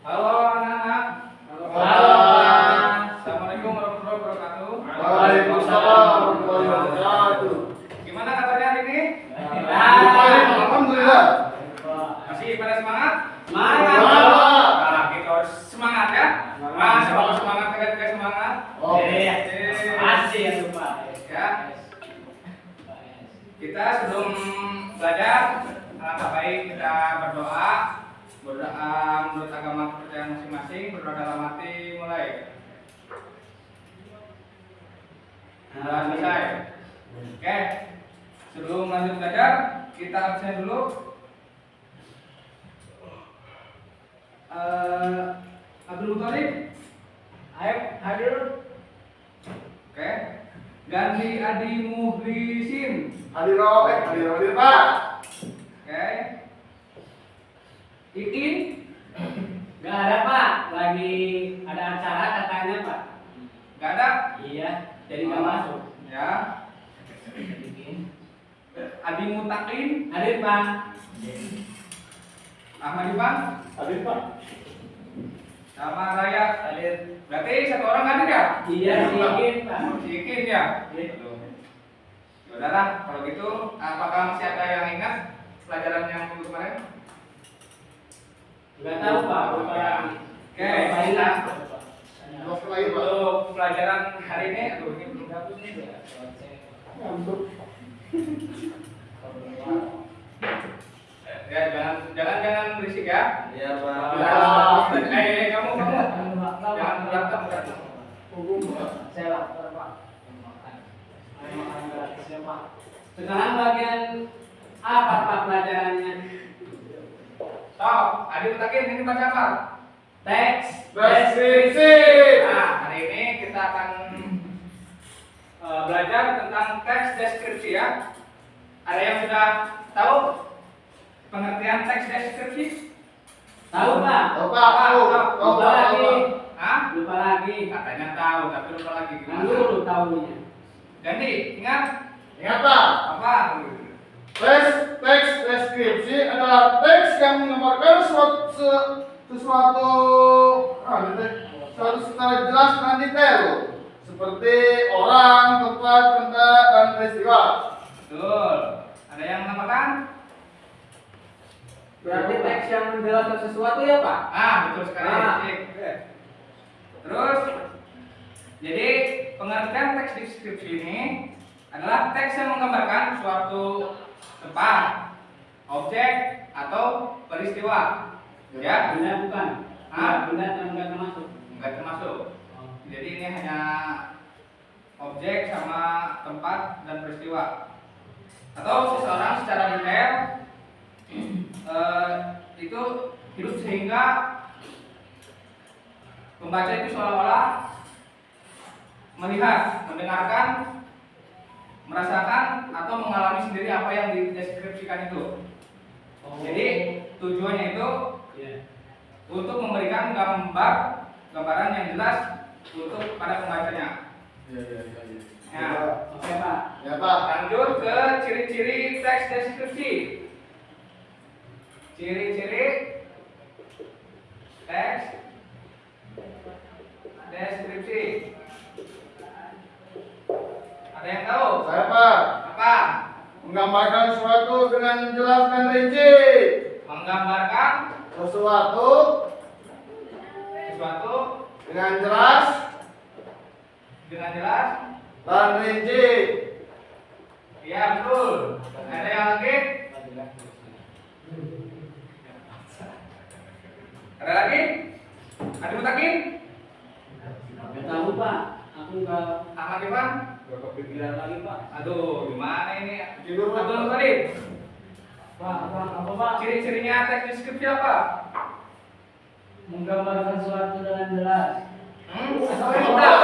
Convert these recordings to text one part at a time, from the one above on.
Halo anak-anak. Halo. Assalamualaikum warahmatullahi wabarakatuh. Waalaikumsalam warahmatullahi wabarakatuh. Gimana kabarnya hari ini? Baik, alhamdulillah. Masih pada semangat? Semangat. Nah, kita harus semangat ya. Mas, kalau semangat kita semangat. Masih ya lupa. Ya. Kita sebelum belajar, alangkah baik kita berdoa menurut agama kepercayaan masing-masing, berdoa dalam hati mulai. Sudah selesai. Oke. Sebelum lanjut belajar, kita absen dulu. Abdul Muthalib, Ayo hadir. oke. Ganti Adi Muhlisin, Hadir Pak. oke. Ikin, Gak ada Pak, lagi ada acara katanya Pak. gak ada. Iya, jadi gak masuk. Ya. Adi Mutakin, Hadir Pak. Ahmad Ivan, Hadir Pak. sama Raya. Hadir. Berarti satu orang hadir ya? Iya, sedikit Pak. Si Ikin ya. Iya. Ya udahlah, kalau gitu, apakah masih ada yang ingat pelajaran yang minggu kemarin? Gak tahu Pak, lupa lagi. Oke, Lupa kita ingat. Jelas lagi Pak. untuk pelajaran hari ini, aduh ini belum dihapus nih. Ya, jangan berisik ya. Iya Kamu jangan berantem. Saya lapar Pak. Sekarang bagian apa Pak pelajarannya? Stop, Adi Mutakin ini baca apa? Teks. Deskripsi. Nah, hari ini kita akan belajar tentang teks deskripsi ya. Ada yang sudah tahu pengertian teks deskripsi? Tahu Pak? Tahu Pak, tahu. Lupa lagi. Hah? Lupa lagi. Katanya tahu, tapi lupa lagi Kan gimana? dulu tahunya. Ganti, ingat Ingat Pak, apa? teks deskripsi adalah teks yang menggambarkan sesuatu secara jelas dan detail, seperti orang, tempat, benda, dan peristiwa. Betul. Ada yang menambahkan? Berarti teks yang menjelaskan sesuatu ya Pak? Ah, betul sekali. Ah. Sip. Terus, jadi pengertian teks deskripsi ini adalah teks yang menggambarkan suatu tempat, objek, atau peristiwa. Ya, Benda bukan? Ah. Benda enggak termasuk. enggak termasuk. Jadi ini hanya objek sama tempat dan peristiwa. Atau seseorang secara detail itu hidup sehingga pembaca itu seolah-olah melihat, mendengarkan, merasakan atau mengalami sendiri apa yang dideskripsikan itu. Jadi tujuannya itu Iya. untuk memberikan gambaran yang jelas untuk pada pembacanya. Ya. Oke Pak. Ya Pak. Lanjut ke ciri-ciri teks deskripsi. Ciri-ciri teks deskripsi. Ada yang tahu? Saya Pak, Apa? menggambarkan sesuatu dengan jelas dan rinci. Menggambarkan Sesuatu sesuatu dengan jelas dengan jelas. dan rinci. Iya, betul. Ada yang lagi? Ada lagi? Ada Mutakin? Enggak tahu Pak. Aku enggak Ahmad Ivan? kepikiran lagi Pak. Aduh, gimana ini? Judul Abdul Muthalib. Apa Pak? Ciri-cirinya teks deskripsi apa? Menggambarkan sesuatu dengan jelas. Udah.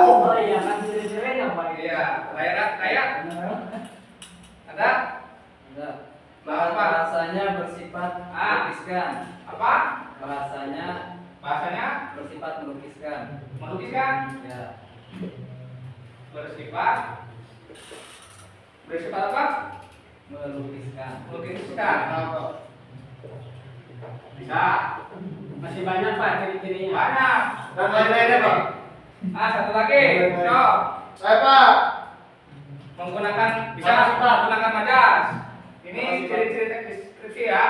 Oh iya kan ciri-cirinya Pak. Iya, Raya. Benar. Ada? Enggak. Apa? Bahasanya bersifat melukiskan. Apa? Bahasanya Bahasanya bersifat melukiskan. melukiskan. Ya. Bersifat apa? Melukiskan. Melukiskan. Bisa. Masih banyak Pak ciri-cirinya. Banyak. Dan lain-lainnya Pak. Satu lagi. Cok. Saya Pak. Menggunakan bisa Makasih, Pak. menggunakan majas. Ini Makasih, Pak. ciri-ciri teks deskripsi ya.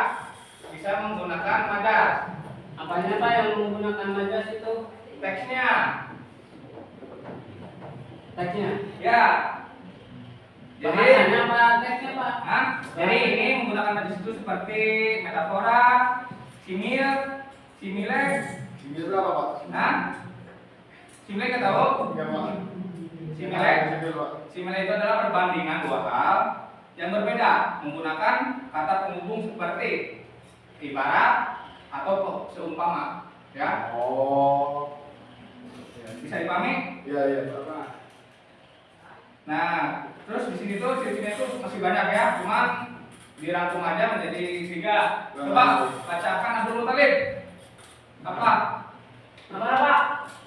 Bisa menggunakan majas. Apanya Pak yang menggunakan majas itu? Teksnya. Teksnya. Ya. Jadi Bahasanya Pak, teksnya Pak. Hah? Jadi ini menggunakan majas itu seperti metafora, simil, simile. Ini berapa Pak? Hah? Simile nggak tahu? Ya Pak. Simile. Simil Pak. Simile itu adalah perbandingan dua hal yang berbeda menggunakan kata penghubung seperti ibarat atau seumpama. Ya, Oh. bisa dipahami? Iya iya Pak. Nah, terus di sini tuh ciri-cirinya tuh masih banyak ya, cuman dirangkum aja menjadi 3. Coba bacakan Abdul Muthalib. Apa? Apa?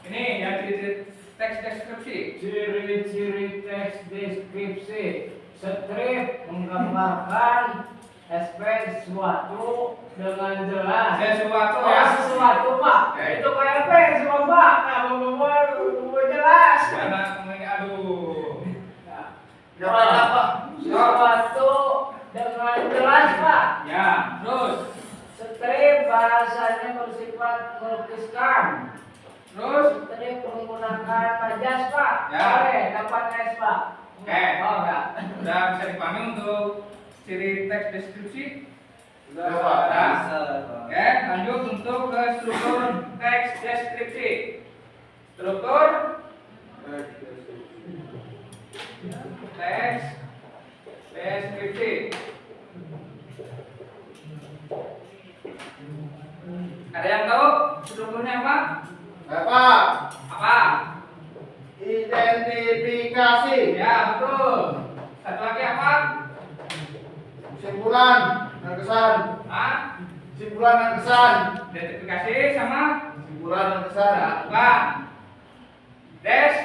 Ini yang ciri-ciri teks deskripsi. Ciri-ciri teks deskripsi. Strip menggambarkan aspek sesuatu dengan jelas. Sesuatu Oh, ya. sesuatu Pak. Ya. Itu kayak apa semua Pak? Nah, mau jelas. Jangan aduh. Ya Pak. Pak. Sesuatu dengan jelas Pak. Ya, terus Strip bahasanya bersifat melukiskan. terus Strip menggunakan majas Pak. Ya. Oke, dapat S Pak. Oke. Oh enggak. udah bisa dipahami untuk ciri teks deskripsi? Sudah Pak. Sudah. Bisa, Pak. Oke, lanjut untuk ke struktur teks deskripsi. Struktur teks deskripsi. Ada yang tahu strukturnya apa? Ya Pak. Apa? Identifikasi. Ya, betul. Satu lagi apa? Kesimpulan dan kesan. Hah? Kesimpulan dan kesan. Identifikasi sama Kesimpulan dan kesan. bukan. Des.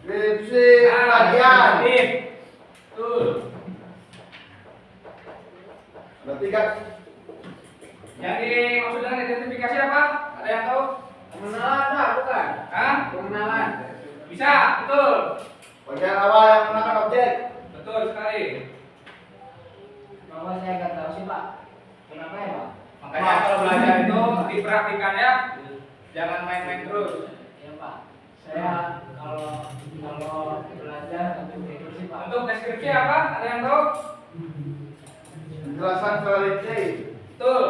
Deskripsi kajian. deskriptif. Betul. Ada 3. Yang dimaksud dengan identifikasi apa? Ada yang tahu? Pengenalan Pak, bukan? Hah? Pengenalan. Bisa, betul. Bagian awal yang menggunakan objek. Betul sekali. Bahwa saya nggak tahu sih Pak. Kenapa ya Pak? Makanya kalau belajar itu dipraktikan ya. Jangan main-main terus. Ya Pak. Saya kalau belajar untuk itu sih Pak. Untuk deskripsi apa? Ada yang tahu? Penjelasan secara rinci. Betul.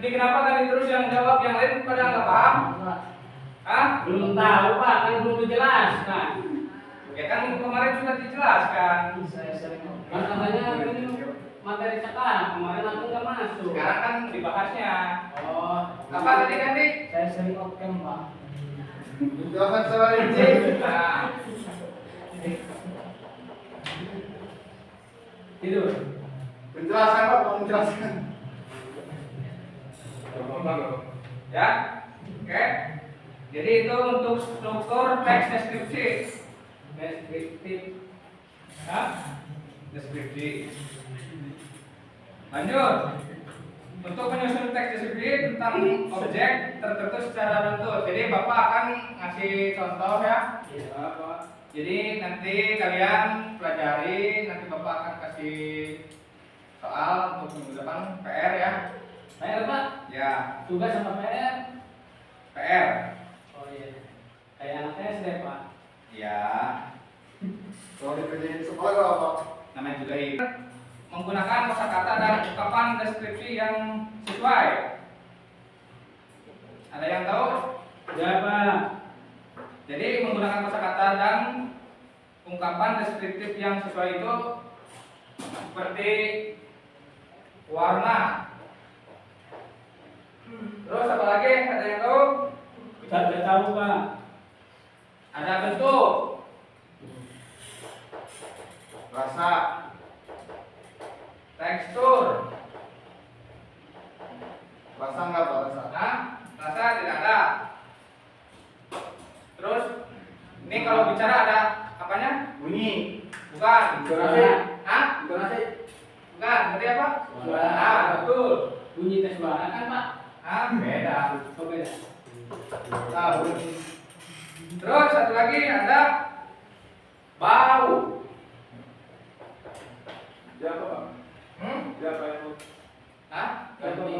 Ini kenapa kali terus yang jawab, yang lain pada nggak paham? Pak. Hah? Belum tahu Pak, kan belum dijelaskan. Ya kan kemarin sudah dijelaskan. Saya sering kan katanya ini materi sekarang, kemarin aku nggak masuk. Sekarang kan dibahasnya. Oh, Apa tadi kan, Dik? saya sering okem Pak. Penjelasan secara rinci. Nah, Tidur. Penjelasan Pak, bukan menjelaskan. ya. Oke. Jadi itu untuk struktur teks deskripsi. Deskriptif. Hah? Deskripsi. Lanjut. Untuk menyusun teks deskripsi tentang objek tertentu secara runtut. Jadi Bapak akan ngasih contoh ya. Iya Pak. Jadi nanti kalian pelajari, nanti Bapak akan kasih soal untuk minggu depan PR ya. PR Pak. Ya, Tugas sama PR. PR. Oh iya. Kayak anak SD Pak. Ya, Kalau dikerjain sekolah gak apa? namanya juga ini. Menggunakan kosakata dan ungkapan deskripsi yang sesuai. Ada yang tahu? Ya Pak. Jadi menggunakan kosakata dan ungkapan deskriptif yang sesuai itu seperti warna. Terus apa lagi? Ada yang tahu? Tidak tahu Pak. Ada bentuk. Rasa. Tekstur. Rasa nggak Pak? Rasa. Nah, rasa tidak ada. Terus ini kalau bicara ada apanya? Bunyi. Bukan. Intonasi. Hah? Intonasi. Bukan. Berarti apa? Suara. Nah, betul. Bunyi tes suara kan Pak? Ah, beda. Oh beda. Tahu. Terus satu lagi ada bau. Siapa Pak? Siapa itu? Hah? Ganti.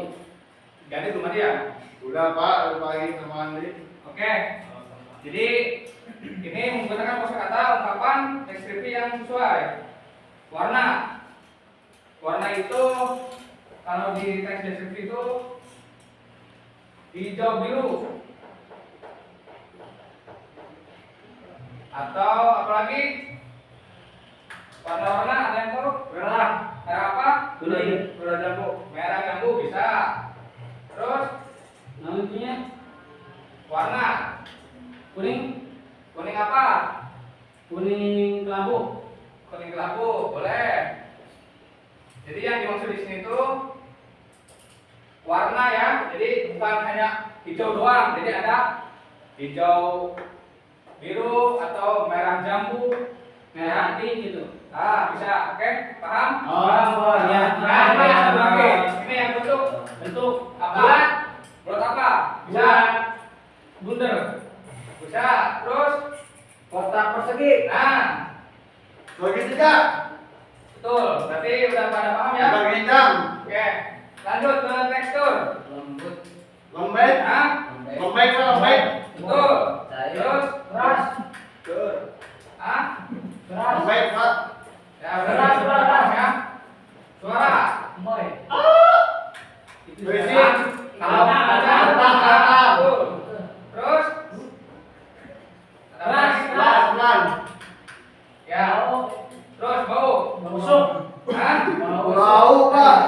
Ganti rumah dia. Udah Pak, udah pagi sama Andi. Oke. Jadi ini menggunakan kosakata ungkapan deskripsi yang sesuai. Warna. Warna itu kalau di teks deskripsi itu hijau biru. Atau apalagi warna-warna ada yang tahu? Merah. Merah apa? Kuning. Merah jambu. Merah jambu bisa. Terus Namanya warna kuning. kuning apa? Kuning kelabu. Kuning kelabu boleh. Jadi yang dimaksud di sini tuh warna ya. Jadi bukan hanya hijau doang. Jadi ada hijau biru atau merah jambu, Merah hati gitu. Ah, bisa, oke, paham? Oh iya. Nah, ini yang satu lagi. Ini yang bentuk Bentuk bulat. Bulat apa? Bisa. Bulat. Bundar. Bisa. Terus Kotak persegi. nah, Bagi tiga. betul. Berarti udah pada paham ya? Bagi jam. Oke. Lanjut ke tekstur. Lembut. Lembek. Nah, Lembek Pak, lembek. betul. Cair. Terus Keras. ah, Keras. Lembek Pak. ya benar suara ya. Suara. Boy. Itu Berisik. suara. Kalau Kata. betul. Terus Keras. Pelan, pelan. ya. Terus bau. Busuk. Hah? Bau Pak.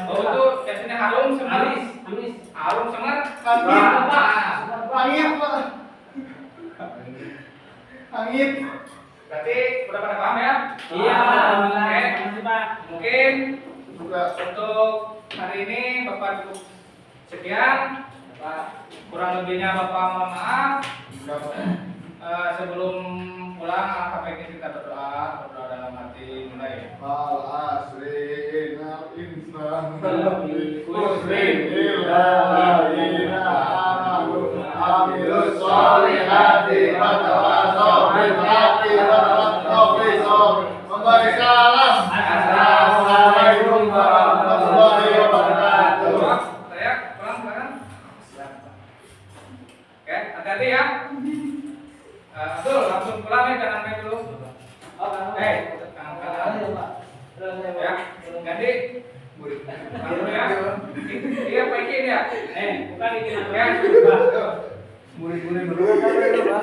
Bau itu biasanya harum, semer. Amis. Amis. Harum, semer. Angin. Nah, Angin Pak. Angin. berarti udah pada paham ya? Iya. Oke. Makasih Pak. Mungkin Juga. untuk hari ini Bapak cukup sekian. Kurang lebihnya Bapak mohon maaf. Juga Pak. Sebelum pulang, alangkah baiknya kita berdoa dalam hati mulai. Al asrina insan Muslim. illa amilus solihati wa tawasaw bil haqqi wa tawasaw bis sabr. Memberi salam. Assalamualaikum warahmatullahi wabarakatuh. Teriak, pelan-pelan. Oke, hati-hati ya. Abdul, langsung pulang ya, jangan main dulu. Tangan kanan. Ya, ganti. Langsung ya. Iya, paikin ya. Bukan ini. Ya. Murid-murid berdua apa itu Pak?